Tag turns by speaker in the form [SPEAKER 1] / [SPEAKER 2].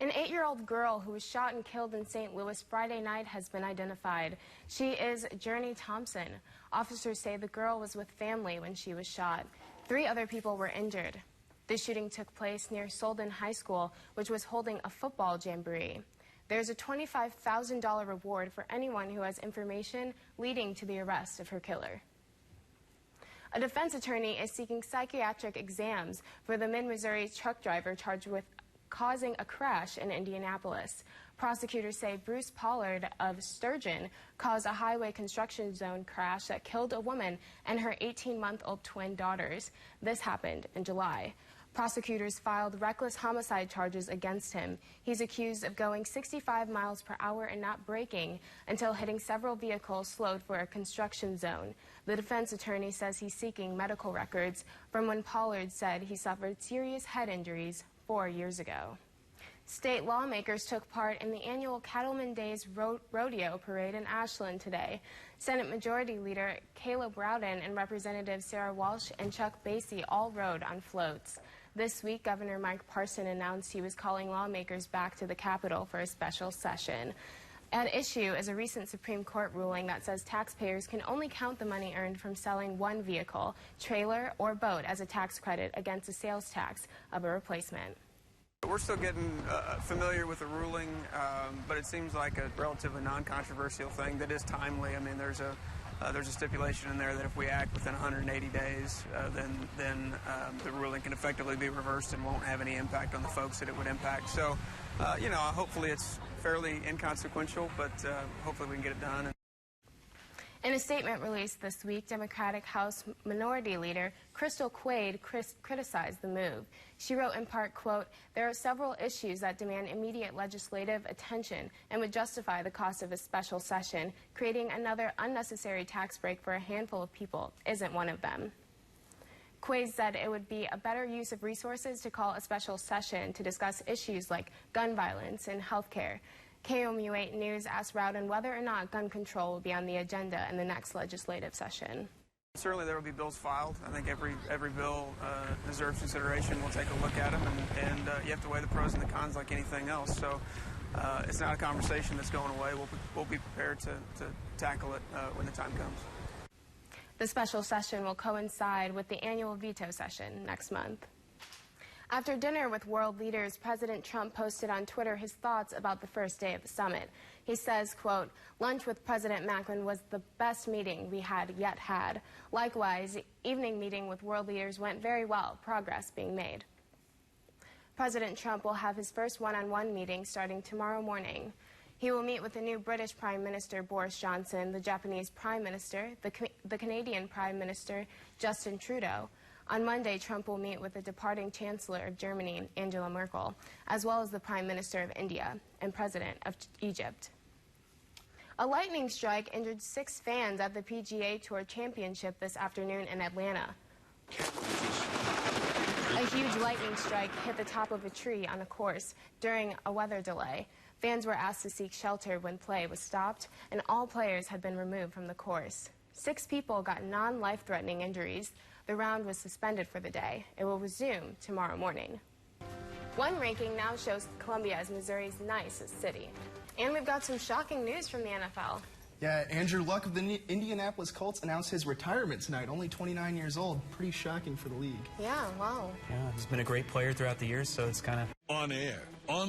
[SPEAKER 1] An 8-year-old girl who was shot and killed in St. Louis Friday night has been identified. She is Journey Thompson. Officers say the girl was with family when she was shot. 3 other people were injured. The shooting took place near Solden High School, which was holding a football jamboree. There's a $25,000 reward for anyone who has information leading to the arrest of her killer. A defense attorney is seeking psychiatric exams for the Mid-Missouri truck driver charged with causing a crash in Indianapolis. Prosecutors say Bruce Pollard of Sturgeon caused a highway construction zone crash that killed a woman and her 18-month-old twin daughters. This happened in July. Prosecutors filed reckless homicide charges against him. He's accused of going 65 miles per hour and not braking until hitting several vehicles slowed for a construction zone. The defense attorney says he's seeking medical records from when Pollard said he suffered serious head injuries 4 years ago. State lawmakers took part in the annual Cattleman Days Rodeo Parade in Ashland today. Senate Majority Leader Caleb Rowden and Representatives Sarah Walsh and Chuck Basie all rode on floats. This week, Governor Mike Parson announced he was calling lawmakers back to the Capitol for a special session. At issue is a recent Supreme Court ruling that says taxpayers can only count the money earned from selling one vehicle, trailer, or boat as a tax credit against a sales tax of a replacement.
[SPEAKER 2] We're still getting familiar with the ruling, but it seems like a relatively non-controversial thing that is timely. I mean, there's a stipulation in there that if we act within 180 days, then the ruling can effectively be reversed and won't have any impact on the folks that it would impact. So, you know, hopefully it's fairly inconsequential, but hopefully we can get it done.
[SPEAKER 1] In a statement released this week, Democratic House Minority Leader Crystal Quade criticized the move. She wrote in part, quote, "There are several issues that demand immediate legislative attention and would justify the cost of a special session. Creating another unnecessary tax break for a handful of people isn't one of them." Quade said it would be a better use of resources to call a special session to discuss issues like gun violence and health care. KOMU8 News asked Rowden whether or not gun control will be on the agenda in the next legislative session.
[SPEAKER 2] Certainly there will be bills filed. I think every bill deserves consideration. We'll take a look at them, and you have to weigh the pros and the cons like anything else. So it's not a conversation that's going away. We'll be prepared to tackle it when the time comes.
[SPEAKER 1] The special session will coincide with the annual veto session next month. After dinner with world leaders, President Trump posted on Twitter his thoughts about the first day of the summit. He says, quote, "Lunch with President Macron was the best meeting we had yet had. Likewise, the evening meeting with world leaders went very well, progress being made." President Trump will have his first one-on-one meeting starting tomorrow morning. He will meet with the new British Prime Minister Boris Johnson, the Japanese Prime Minister, the Canadian Prime Minister Justin Trudeau. On Monday, Trump will meet with the departing Chancellor of Germany, Angela Merkel, as well as the Prime Minister of India and President of Egypt. A lightning strike injured 6 fans at the PGA Tour Championship this afternoon in Atlanta. A huge lightning strike hit the top of a tree on a course during a weather delay. Fans were asked to seek shelter when play was stopped, and all players had been removed from the course. 6 people got non-life-threatening injuries. The round was suspended for the day. It will resume tomorrow morning. One ranking now shows Columbia as Missouri's nicest city. And we've got some shocking news from the NFL.
[SPEAKER 3] Yeah, Andrew Luck of the Indianapolis Colts announced his retirement tonight, only 29 years old. Pretty shocking for the league.
[SPEAKER 1] Yeah, wow.
[SPEAKER 4] Yeah, he's been a great player throughout the years, so it's kind of...
[SPEAKER 5] On air, on